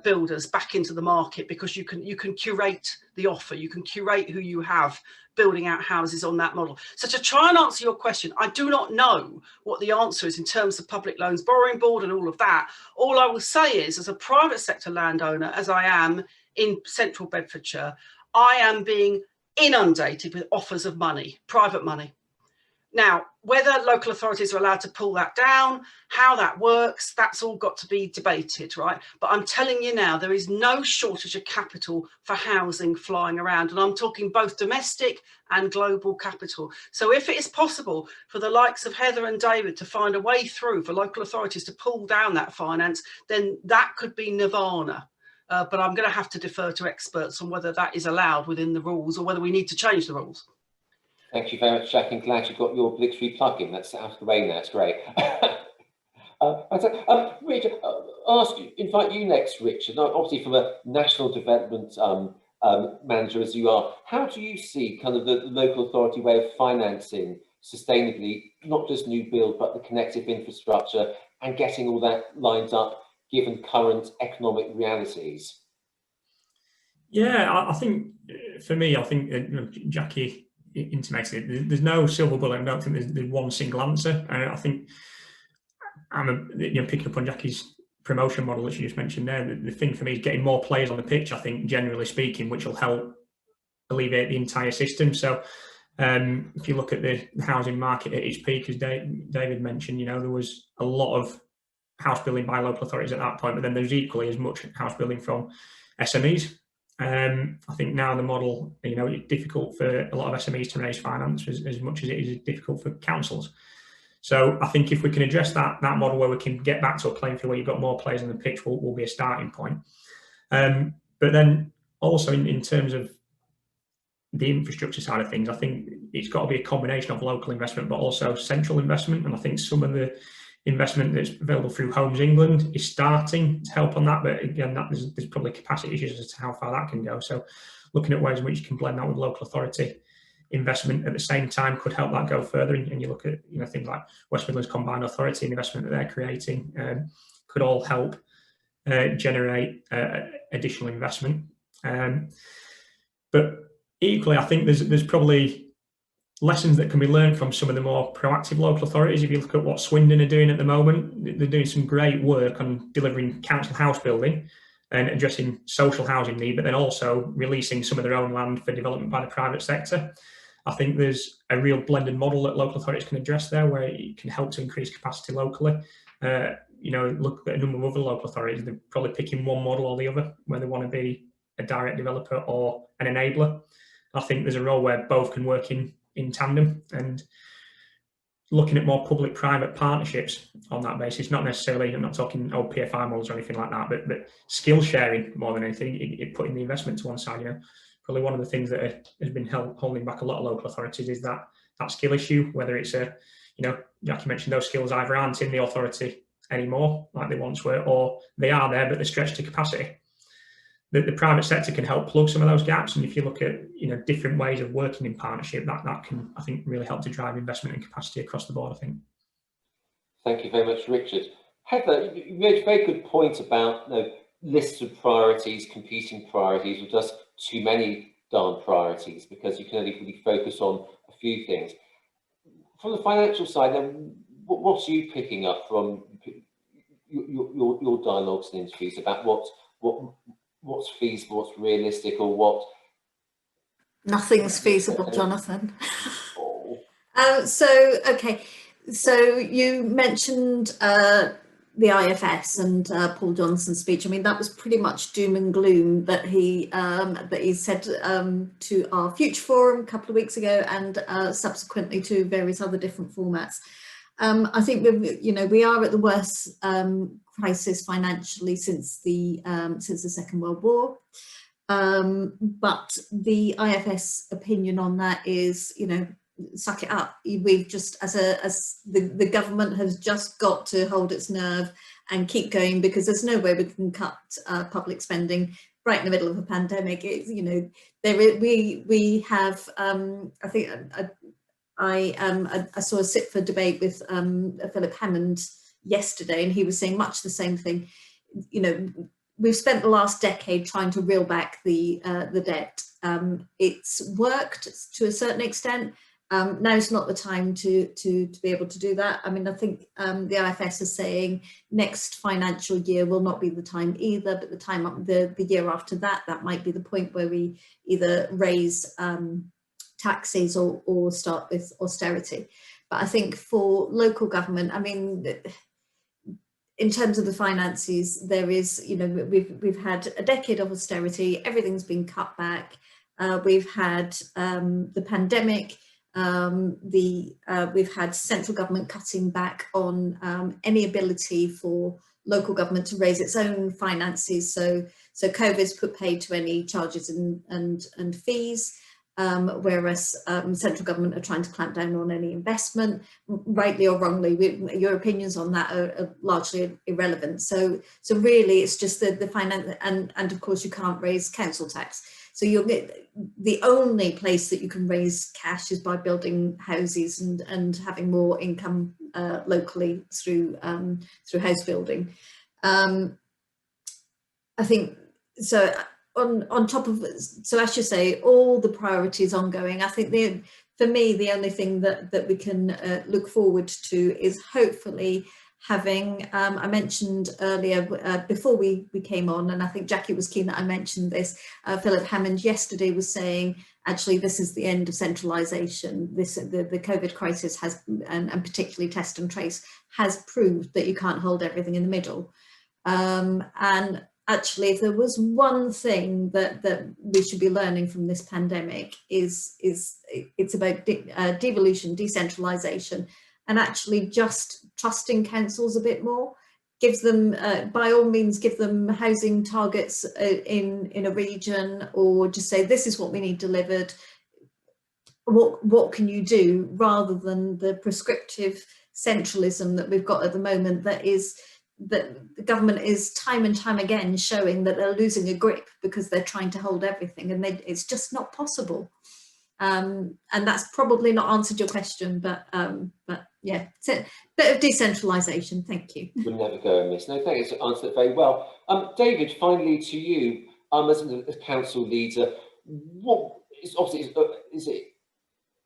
builders back into the market, because you can curate the offer, you can curate who you have building out houses on that model. So to try and answer your question, I do not know what the answer is in terms of public loans borrowing board and all of that. All I will say is, as a private sector landowner, as I am in central Bedfordshire, I am being inundated with offers of money, private money. Now, whether local authorities are allowed to pull that down, how that works, that's all got to be debated, right? But I'm telling you now, there is no shortage of capital for housing flying around. And I'm talking both domestic and global capital. So if it is possible for the likes of Heather and David to find a way through for local authorities to pull down that finance, then that could be nirvana. But I'm going to have to defer to experts on whether that is allowed within the rules or whether we need to change the rules. Thank you very much, Jack, and glad you got your obligatory plug-in. That's out of the way now, it's great. Richard, invite you next, Richard. Obviously from a national development manager as you are, how do you see kind of the local authority way of financing sustainably, not just new build, but the connective infrastructure and getting all that lined up given current economic realities? Yeah, I think for me, Jackie intimated there's no silver bullet. I don't think there's one single answer. I think I'm picking up on Jackie's promotion model that she just mentioned there. The thing for me is getting more players on the pitch, I think, generally speaking, which will help alleviate the entire system. So if you look at the housing market at its peak, as David mentioned, there was a lot of house building by local authorities at that point, but then there's equally as much house building from SMEs. I think now the model, it's difficult for a lot of SMEs to raise finance as much as it is difficult for councils. So I think if we can address that model where we can get back to a playing field where you've got more players on the pitch, will be a starting point. But then also in terms of the infrastructure side of things, I think it's got to be a combination of local investment, but also central investment. And I think some of the investment that's available through Homes England is starting to help on that, but again, there's probably capacity issues as to how far that can go. So looking at ways in which you can blend that with local authority investment at the same time could help that go further. And you look at things like West Midlands Combined Authority and the investment that they're creating could all help generate additional investment. But equally, I think there's probably lessons that can be learned from some of the more proactive local authorities. If you look at what Swindon are doing at the moment, they're doing some great work on delivering council house building and addressing social housing need, but then also releasing some of their own land for development by the private sector. I think there's a real blended model that local authorities can address there, where it can help to increase capacity locally. Look at a number of other local authorities, they're probably picking one model or the other, where they want to be a direct developer or an enabler. I think there's a role where both can work in tandem, and looking at more public-private partnerships on that basis, not necessarily, I'm not talking old PFI models or anything like that, but skill sharing more than anything, it putting the investment to one side. Probably one of the things that has been holding back a lot of local authorities is that skill issue, whether it's like you mentioned, those skills either aren't in the authority anymore like they once were, or they are there but they're stretched to capacity. The private sector can help plug some of those gaps, and if you look at different ways of working in partnership, that can, I think, really help to drive investment and capacity across the board, I think. Thank you very much, Richard. Heather, you made a very good point about lists of priorities, competing priorities, or just too many darn priorities, because you can only really focus on a few things. From the financial side, then, what's you picking up from your dialogues and interviews about what's feasible, what's realistic, or what? Nothing's feasible, Jonathan. Oh. So you mentioned the IFS and Paul Johnson's speech. I mean, that was pretty much doom and gloom that he said to our Future Forum a couple of weeks ago, and subsequently to various other different formats. I think we are at the worst crisis financially since the Second World War, but the IFS opinion on that is, suck it up. We've just, as the government has just got to hold its nerve and keep going, because there's no way we can cut public spending right in the middle of a pandemic. We have I think. I saw a sit for debate with Philip Hammond yesterday, and he was saying much the same thing. We've spent the last decade trying to reel back the debt. It's worked to a certain extent. Now's not the time to be able to do that. I mean, I think the IFS is saying next financial year will not be the time either, but the year after that might be the point where we either raise taxes or start with austerity. But I think for local government, I mean, in terms of the finances, there is, we've had a decade of austerity, everything's been cut back. We've had the pandemic, we've had central government cutting back on any ability for local government to raise its own finances. So COVID's put paid to any charges and fees. Whereas central government are trying to clamp down on any investment, rightly or wrongly. Your opinions on that are largely irrelevant. So really, it's just the finance, and of course you can't raise council tax. So you'll get, the only place that you can raise cash is by building houses and having more income locally through house building. I think so. On top of, so as you say, all the priorities ongoing, I think for me, the only thing that we can look forward to is hopefully having, I mentioned earlier, before we came on, and I think Jackie was keen that I mentioned this, Philip Hammond yesterday was saying, actually, this is the end of centralisation. The COVID crisis has, and particularly test and trace, has proved that you can't hold everything in the middle. And actually, if there was one thing that we should be learning from this pandemic, it's about devolution, decentralisation, and actually just trusting councils a bit more. Gives them, by all means, give them housing targets in a region, or just say this is what we need delivered. What can you do, rather than the prescriptive centralism that we've got at the moment, that the government is time and time again showing that they're losing a grip because they're trying to hold everything, and it's just not possible. And that's probably not answered your question, but yeah, it's a bit of decentralisation. Thank you. Would never go amiss. No, thank you. Answered it very well. David, finally to you, as a council leader, what is obviously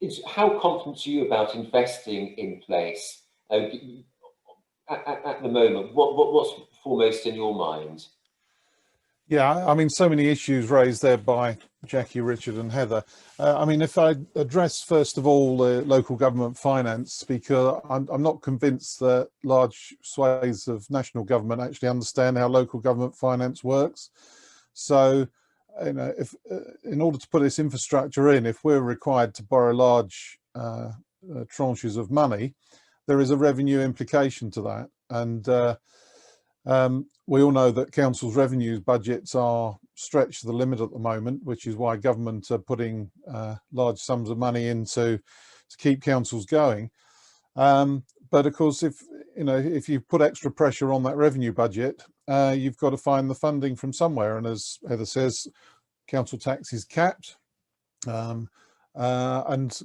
is how confident are you about investing in place at the moment? What's foremost in your mind? Yeah, I mean, so many issues raised there by Jackie, Richard and Heather. I mean, if I address first of all the local government finance, because I'm not convinced that large swathes of national government actually understand how local government finance works. So, you know, if in order to put this infrastructure in, if we're required to borrow large tranches of money, there is a revenue implication to that. And we all know that councils' revenue budgets are stretched to the limit at the moment, which is why government are putting large sums of money into to keep councils going. But of course, if you put extra pressure on that revenue budget, you've got to find the funding from somewhere. And as Heather says, council tax is capped, and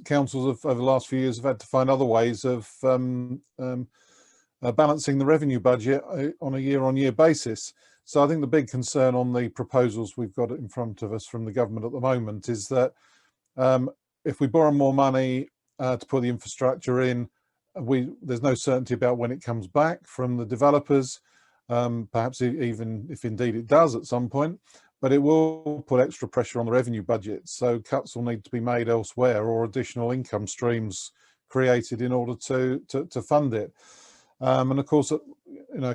councils have, over the last few years, have had to find other ways of balancing the revenue budget on a year-on-year basis. So I think the big concern on the proposals we've got in front of us from the government at the moment is that if we borrow more money to put the infrastructure in, there's no certainty about when it comes back from the developers, perhaps even if indeed it does at some point, but it will put extra pressure on the revenue budget. So cuts will need to be made elsewhere or additional income streams created in order to fund it. And of course,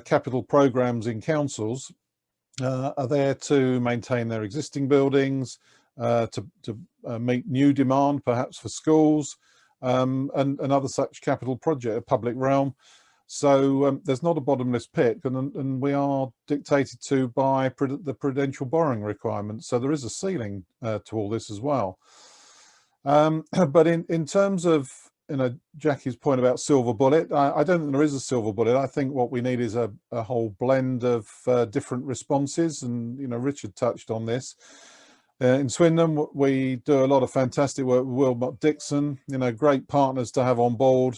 capital programs in councils are there to maintain their existing buildings, to meet new demand, perhaps for schools, and other such capital project, public realm. So there's not a bottomless pit, and we are dictated to by the prudential borrowing requirements. So there is a ceiling to all this as well. But in terms of Jackie's point about silver bullet, I don't think there is a silver bullet. I think what we need is a whole blend of different responses, and Richard touched on this. In Swindon, we do a lot of fantastic work with Willmott Dixon, great partners to have on board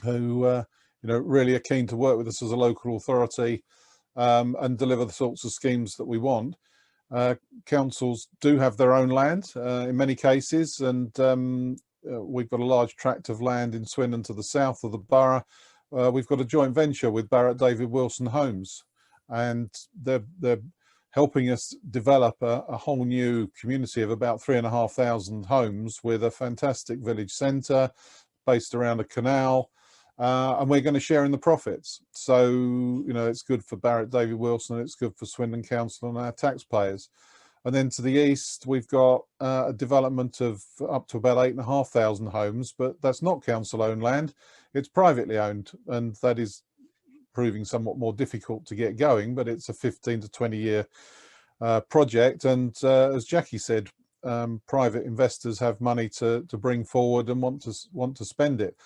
who really are keen to work with us as a local authority and deliver the sorts of schemes that we want. Councils do have their own land in many cases, and we've got a large tract of land in Swindon to the south of the borough. We've got a joint venture with Barratt David Wilson Homes, and they're helping us develop a whole new community of about 3,500 homes with a fantastic village centre based around a canal, and we're going to share in the profits. So it's good for Barratt David Wilson, it's good for Swindon Council and our taxpayers. And then to the east, we've got a development of up to about 8,500 homes, but that's not council-owned land, it's privately owned, and that is proving somewhat more difficult to get going, but it's a 15 to 20-year project. And as Jackie said, private investors have money to bring forward and want to spend it.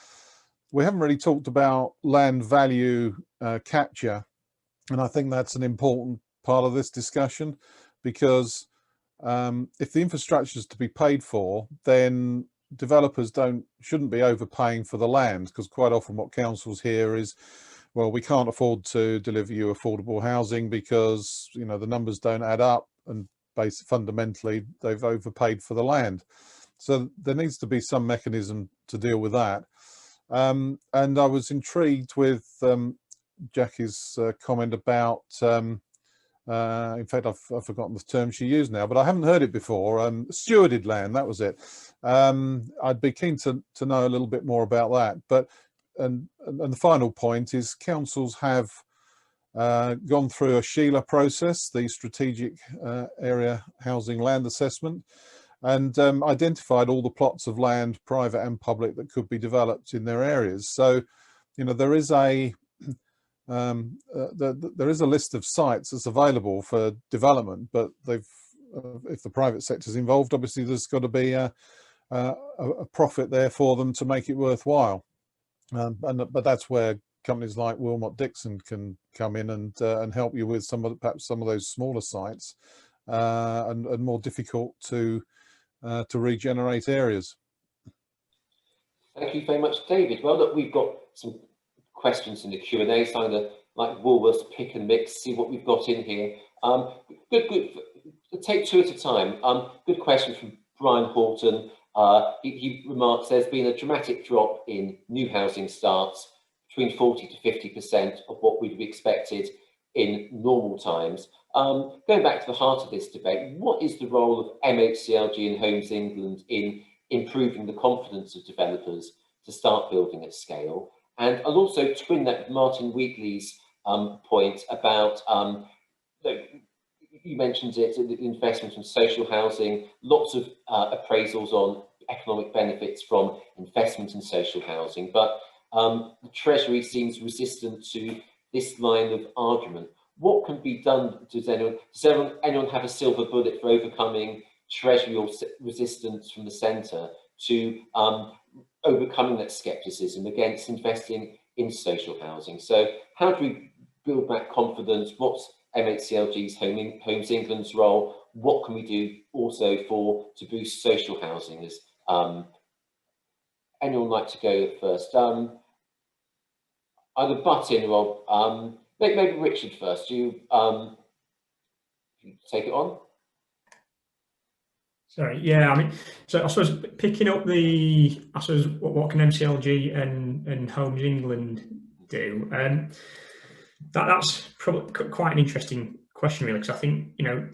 We haven't really talked about land value capture, and I think that's an important part of this discussion, because if the infrastructure is to be paid for, then developers shouldn't be overpaying for the land, because quite often what councils hear is, well, we can't afford to deliver you affordable housing because the numbers don't add up, and fundamentally they've overpaid for the land. So there needs to be some mechanism to deal with that. And I was intrigued with Jackie's comment about in fact, I've forgotten the term she used now, but I haven't heard it before. Stewarded land, that was it. I'd be keen to know a little bit more about that. And the final point is councils have gone through a Cllr process, the Strategic Area Housing Land Assessment, and identified all the plots of land, private and public, that could be developed in their areas. So, there is there is a list of sites that's available for development, but if the private sector is involved, obviously there's got to be a profit there for them to make it worthwhile. But that's where companies like Willmott Dixon can come in and help you with perhaps some of those smaller sites and more difficult to to regenerate areas. Thank you very much, David. Well, look, we've got some questions in the Q&A, so I'm going to, like Woolworths, pick and mix, see what we've got in here. Good. Take two at a time. Good question from Brian Horton. He remarks there's been a dramatic drop in new housing starts, between 40 to 50% of what we'd have expected in normal times. Going back to the heart of this debate, what is the role of MHCLG and Homes England in improving the confidence of developers to start building at scale? And I'll also twin that with Martin Wheatley's point about, you mentioned it, the investment in social housing, lots of appraisals on economic benefits from investment in social housing, but the Treasury seems resistant to this line of argument. What can be done? Does anyone have a silver bullet for overcoming Treasury or resistance from the centre to overcoming that scepticism against investing in social housing? So how do we build back confidence? What's MHCLG's Homes England's role? What can we do also to boost social housing? As anyone like to go first? Either butt in, Rob. Maybe Richard first. Do you take it on? Sorry, yeah, I mean, so I suppose picking up what can MCLG and Homes England do? That's probably quite an interesting question, really, because I think, you know,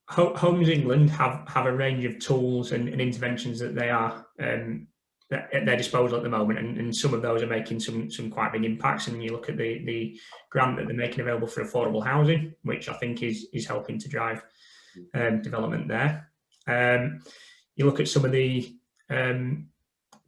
Homes England have a range of tools and interventions that they are at their disposal at the moment, and some of those are making some quite big impacts. And you look at the grant that they're making available for affordable housing, which I think is helping to drive development there. You look at some of the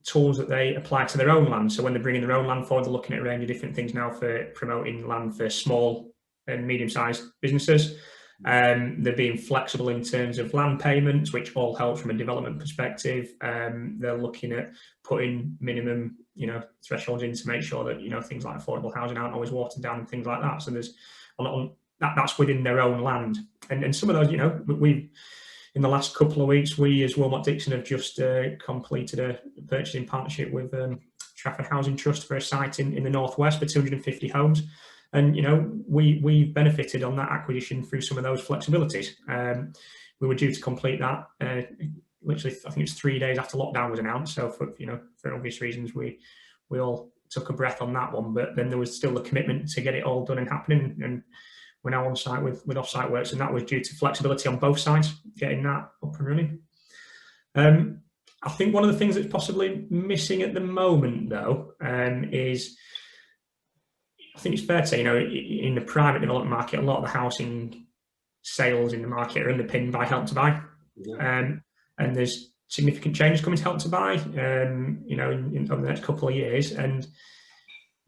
tools that they apply to their own land. So when they're bringing their own land forward, they're looking at a range of different things now for promoting land for small and medium-sized businesses. They're being flexible in terms of land payments, which all helps from a development perspective. They're looking at putting minimum, you know, thresholds in to make sure that, you know, things like affordable housing aren't always watered down and things like that. So there's that's within their own land, and some of those, you know, we in the last couple of weeks, we as Willmott Dixon have just completed a purchasing partnership with Trafford Housing Trust for a site in the northwest for 250 homes. And, you know, we've benefited on that acquisition through some of those flexibilities. We were due to complete that literally, I think it's 3 days after lockdown was announced. So for obvious reasons, we all took a breath on that one. But then there was still a commitment to get it all done and happening. And we're now on site with off-site works, and that was due to flexibility on both sides, getting that up and running. I think one of the things that's possibly missing at the moment, though, is, I think it's fair to say, you know, in the private development market, a lot of the housing sales in the market are underpinned by Help to Buy. Yeah. And there's significant changes coming to Help to Buy, you know, over the next couple of years. And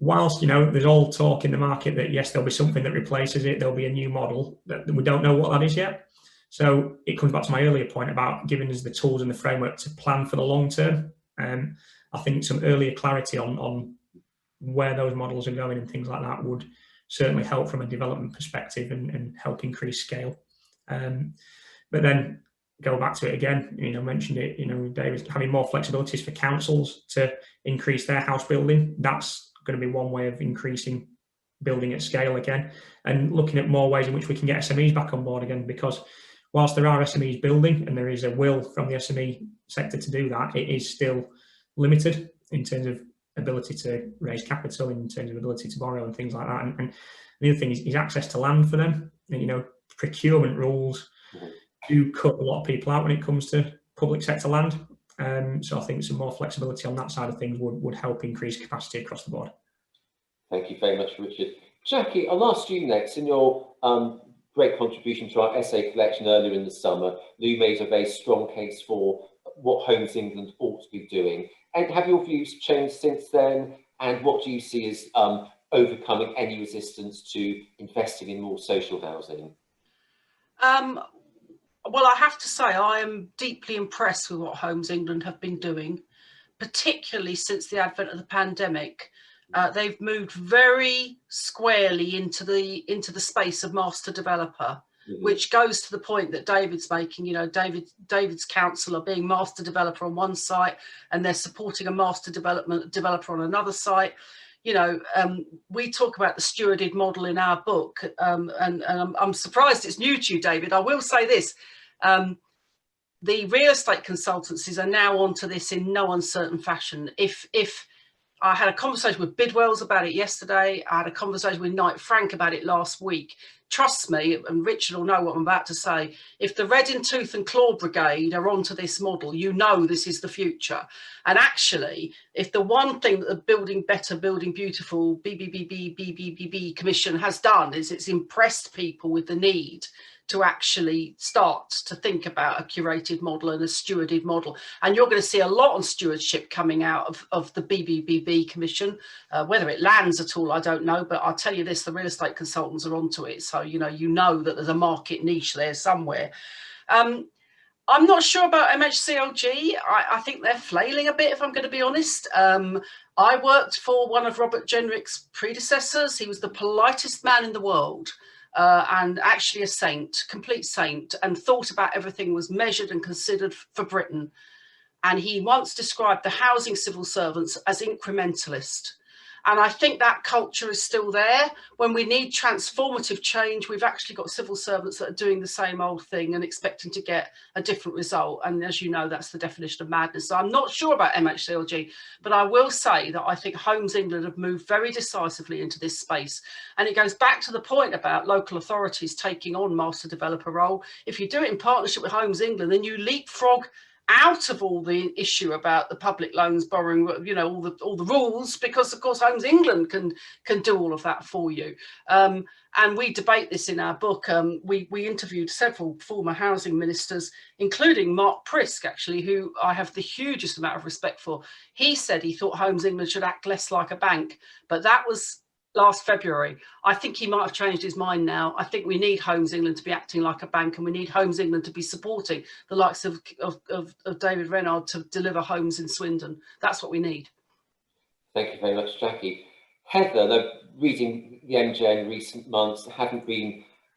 whilst, you know, there's all talk in the market that, yes, there'll be something that replaces it, there'll be a new model, that we don't know what that is yet. So it comes back to my earlier point about giving us the tools and the framework to plan for the long term. I think some earlier clarity on where those models are going and things like that would certainly help from a development perspective and help increase scale. But then go back to it again, you know, mentioned it, you know, David, having more flexibilities for councils to increase their house building. That's going to be one way of increasing building at scale again, and looking at more ways in which we can get SMEs back on board again, because whilst there are SMEs building and there is a will from the SME sector to do that, it is still limited in terms of ability to raise capital, in terms of ability to borrow and things like that. And the other thing is access to land for them. And, you know, procurement rules do cut a lot of people out when it comes to public sector land. So I think some more flexibility on that side of things would help increase capacity across the board. Thank you very much, Richard. Jackie, I'll ask you next. In your great contribution to our essay collection earlier in the summer, you made a very strong case for what Homes England ought to be doing. And have your views changed since then? And what do you see as overcoming any resistance to investing in more social housing? Well, I have to say, I am deeply impressed with what Homes England have been doing, particularly since the advent of the pandemic. They've moved very squarely into the space of master developer. which goes to the point that David's making. You know, David's council are being master developer on one site, and they're supporting a master developer on another site. You know, we talk about the stewarded model in our book, and I'm surprised it's new to you, David. I will say this. The real estate consultancies are now onto this in no uncertain fashion. If I had a conversation with Bidwells about it yesterday, I had a conversation with Knight Frank about it last week. Trust me, and Richard will know what I'm about to say, if the Red in Tooth and Claw Brigade are onto this model, you know this is the future. And actually, if the one thing that the Building Better, Building Beautiful, BBBB Commission has done is it's impressed people with the need to actually start to think about a curated model and a stewarded model. And you're going to see a lot on stewardship coming out of the BBBB Commission. Whether it lands at all, I don't know, but I'll tell you this, the real estate consultants are onto it. So, you know that there's a market niche there somewhere. I'm not sure about MHCLG. I think they're flailing a bit, if I'm going to be honest. I worked for one of Robert Jenrick's predecessors. He was the politest man in the world. And actually a saint, complete saint, and thought about everything was measured and considered for Britain. And he once described the housing civil servants as incrementalist. And I think that culture is still there. When we need transformative change, we've actually got civil servants that are doing the same old thing and expecting to get a different result. And as you know, that's the definition of madness. So I'm not sure about MHCLG, but I will say that I think Homes England have moved very decisively into this space. And it goes back to the point about local authorities taking on master developer role. If you do it in partnership with Homes England, then you leapfrog out of all the issue about the public loans borrowing, you know, all the rules, because of course Homes England can do all of that for you. And we debate this in our book. We interviewed several former housing ministers, including Mark Prisk, actually, who I have the hugest amount of respect for. He said he thought Homes England should act less like a bank, but that was last February. I think he might have changed his mind now. I think we need Homes England to be acting like a bank, and we need Homes England to be supporting the likes of David Renard to deliver homes in Swindon. That's what we need. Thank you very much, Jackie. Heather, though, reading the MJ in recent months, haven't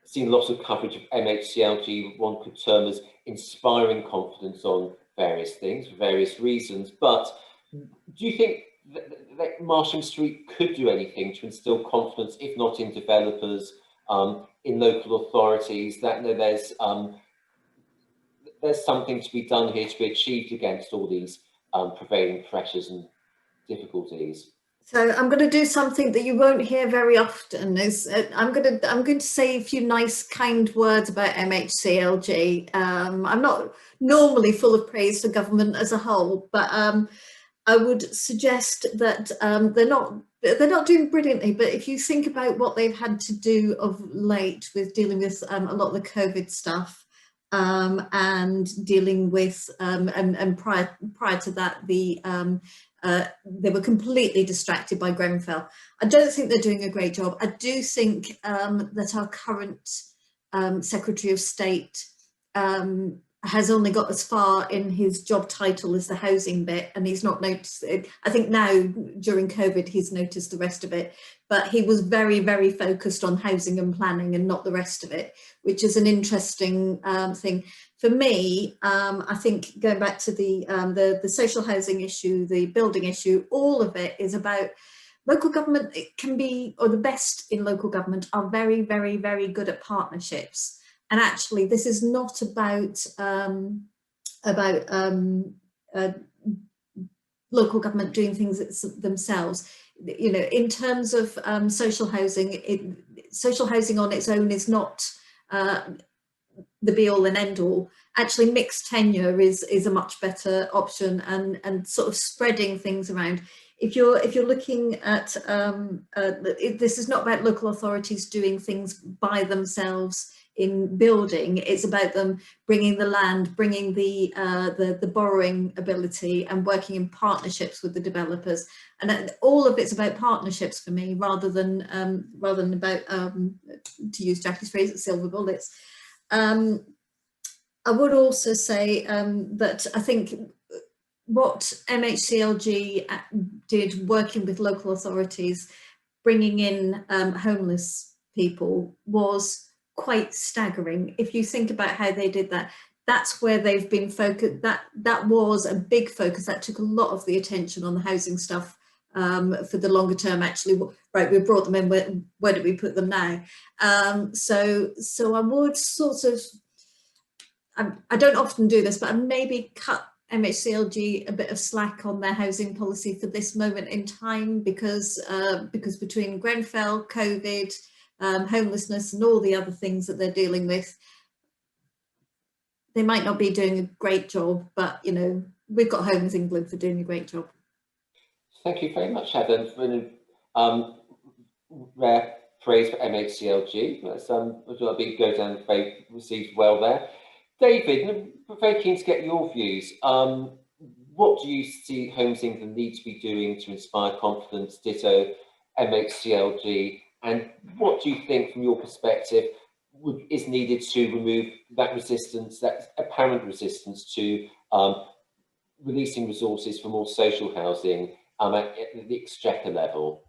seen lots of coverage of MHCLG, one could term as inspiring confidence on various things for various reasons. But do you think that Marsham Street could do anything to instill confidence, if not in developers, in local authorities, that there's something to be done here to be achieved against all these prevailing pressures and difficulties? So I'm going to do something that you won't hear very often. I'm going to say a few nice, kind words about MHCLG. I'm not normally full of praise for government as a whole, but I would suggest that they're not doing brilliantly. But if you think about what they've had to do of late with dealing with a lot of the COVID stuff, and dealing with and prior to that, they were completely distracted by Grenfell. I don't think they're doing a great job. I do think that our current Secretary of State has only got as far in his job title as the housing bit, and he's not noticed it. I think now during COVID he's noticed the rest of it, but he was very, very focused on housing and planning and not the rest of it, which is an interesting thing. For me, I think going back to the social housing issue, the building issue, all of it is about local government. It can be, or the best in local government are very, very, very good at partnerships. And actually, this is not about local government doing things themselves. You know, in terms of social housing, social housing on its own is not the be all and end all. Actually, mixed tenure is a much better option, and sort of spreading things around. If you're looking at this is not about local authorities doing things by themselves in building. It's about them bringing the land, bringing the borrowing ability, and working in partnerships with the developers. And all of it's about partnerships for me, rather than about, to use Jackie's phrase, silver bullets. I would also say that I think what MHCLG did, working with local authorities, bringing in homeless people, was quite staggering. If you think about how they did that, that's where they've been focused. That was a big focus. That took a lot of the attention on the housing stuff for the longer term. Actually, right, we brought them in. Where do we put them now? So I would sort of, I don't often do this, but I maybe cut MHCLG a bit of slack on their housing policy for this moment in time, because between Grenfell, COVID, homelessness, and all the other things that they're dealing with, they might not be doing a great job, but you know, we've got Homes England for doing a great job. Thank you very much, Heather, for an rare praise for MHCLG. That's go down very received well there. David, I'm very keen to get your views. What do you see Homes England need to be doing to inspire confidence, ditto MHCLG, and what do you think, from your perspective, is needed to remove that resistance, that apparent resistance to releasing resources for more social housing at the exchequer level?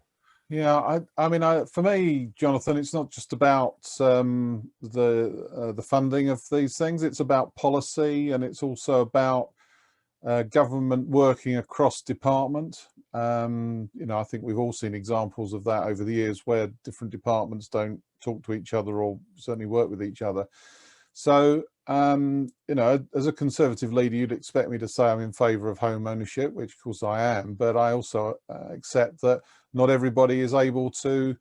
Yeah, I mean, for me, Jonathan, it's not just about the funding of these things. It's about policy, and it's also about government working across department. You know, I think we've all seen examples of that over the years, where different departments don't talk to each other, or certainly work with each other. So, you know, as a Conservative leader, you'd expect me to say I'm in favour of home ownership, which of course I am, but I also accept that not everybody is able to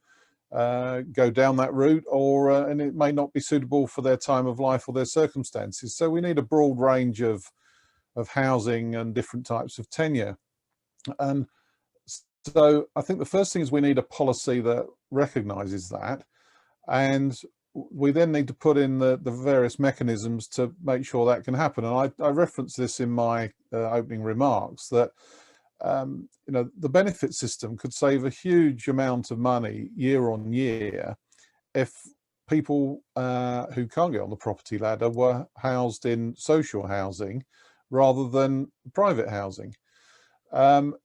go down that route, or and it may not be suitable for their time of life or their circumstances. So we need a broad range of housing and different types of tenure. And so I think the first thing is we need a policy that recognises that, and we then need to put in the various mechanisms to make sure that can happen. And I referenced this in my opening remarks, that you know, the benefit system could save a huge amount of money year on year if people who can't get on the property ladder were housed in social housing rather than private housing.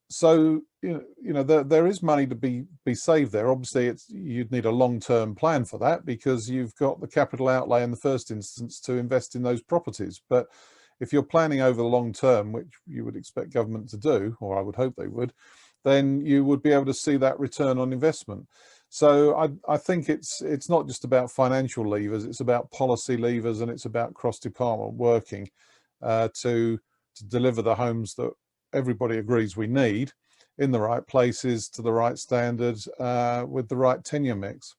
So you know there is money to be saved there. Obviously, you'd need a long-term plan for that, because you've got the capital outlay in the first instance to invest in those properties. But if you're planning over the long term, which you would expect government to do, or I would hope they would, then you would be able to see that return on investment. So I think it's not just about financial levers, it's about policy levers, and it's about cross-department working to deliver the homes that everybody agrees we need, in the right places, to the right standards, with the right tenure mix.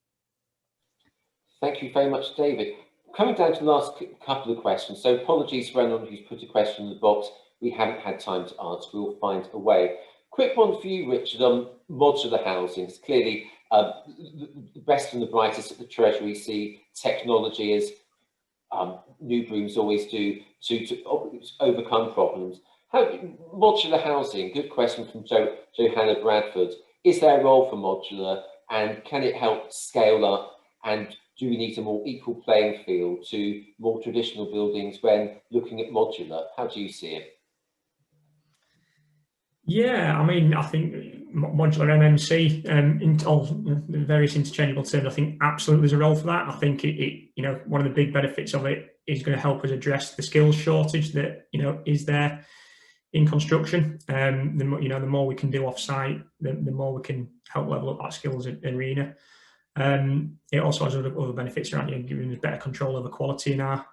Thank you very much, David. Coming down to the last couple of questions, so apologies for anyone who's put a question in the box we haven't had time to answer. We'll find a way. Quick one for you, Richard, on modular housing. It's clearly the best and the brightest at the Treasury see technology as new brooms always do to overcome problems. How, modular housing, good question from Johanna Bradford. Is there a role for modular, and can it help scale up, and do we need a more equal playing field to more traditional buildings when looking at modular? How do you see it? Yeah, I mean, I think modular MMC, in all the various interchangeable terms, I think absolutely there's a role for that. I think it you know, one of the big benefits of it is going to help us address the skills shortage that, you know, is there in construction. The more we can do off-site, the more we can help level up that skills arena. It also has other benefits around, you know, giving us better control over quality in our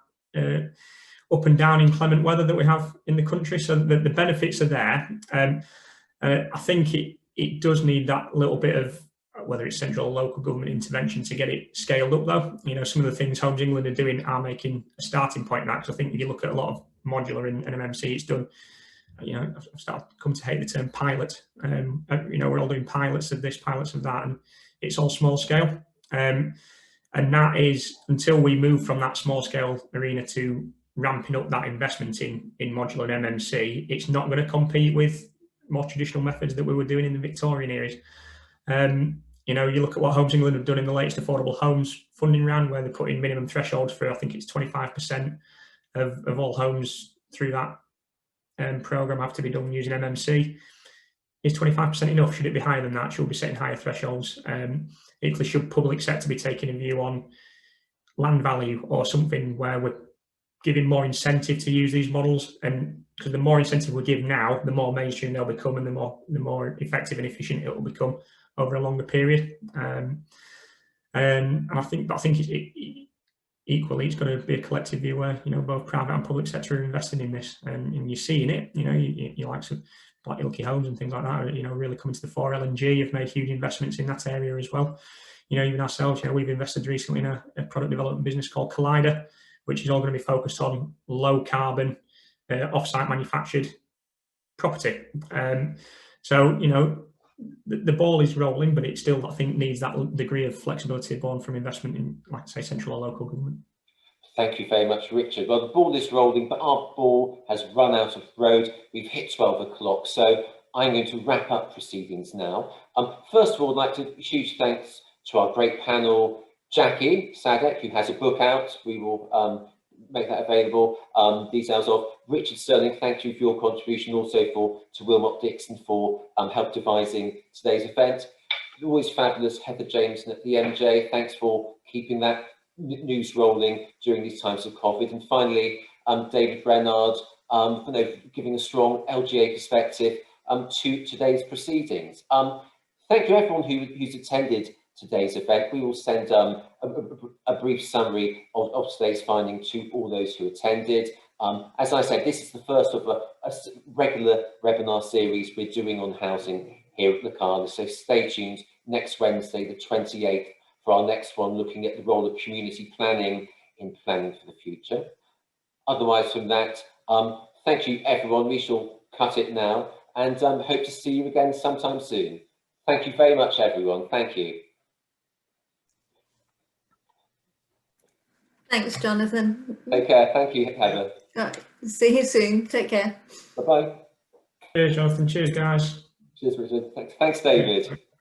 up and down inclement weather that we have in the country. So the benefits are there. I think it does need that little bit of, whether it's central or local government intervention, to get it scaled up, though. You know, some of the things Homes England are doing are making a starting point in that, because I think if you look at a lot of modular in MMC, it's done, you know, I've started to come to hate the term pilot. You know, we're all doing pilots of this, pilots of that, and it's all small scale. And that is, until we move from that small scale arena to ramping up that investment in modular and MMC, it's not going to compete with more traditional methods that we were doing in the Victorian eras. You know, you look at what Homes England have done in the latest affordable homes funding round, where they put in minimum thresholds for, I think it's 25% of all homes through that programme have to be done using MMC. Is 25% enough? Should it be higher than that? Should we be setting higher thresholds? Equally, should public sector be taking a view on land value or something where we're giving more incentive to use these models, and because the more incentive we give now, the more mainstream they'll become, and the more effective and efficient it will become over a longer period. And I think equally, it's going to be a collective view where, you know, both private and public sector are investing in this, and you're seeing it. You know, you like some like Ilky Homes and things like that, you know, really coming to the fore. LNG have made huge investments in that area as well. You know, even ourselves, you know, we've invested recently in a product development business called Cllr, which is all going to be focused on low carbon, off-site manufactured property. So, you know, the ball is rolling, but it still, I think, needs that degree of flexibility born from investment in, like I say, central or local government. Thank you very much, Richard. Well, the ball is rolling, but our ball has run out of road. We've hit 12 o'clock, so I'm going to wrap up proceedings now. First of all, I'd like to huge thanks to our great panel, Jackie Sadek, who has a book out. We will make that available. Details of Richard Sterling. Thank you for your contribution, also to Willmott Dixon for help devising today's event. Always fabulous, Heather Jameson at the MJ. Thanks for keeping that news rolling during these times of COVID. And finally, David Renard, for giving a strong LGA perspective to today's proceedings. Thank you everyone who's attended today's event. We will send a brief summary of today's finding to all those who attended. As I said, this is the first of a regular webinar series we're doing on housing here at Localis, so stay tuned next Wednesday, the 28th, for our next one, looking at the role of community planning in planning for the future. Otherwise from that, thank you everyone. We shall cut it now, and hope to see you again sometime soon. Thank you very much, everyone. Thank you. Thanks, Jonathan. Take care. Thank you, Heather. See you soon. Take care. Bye-bye. Cheers, Jonathan. Cheers, guys. Cheers, Richard. Thanks, David.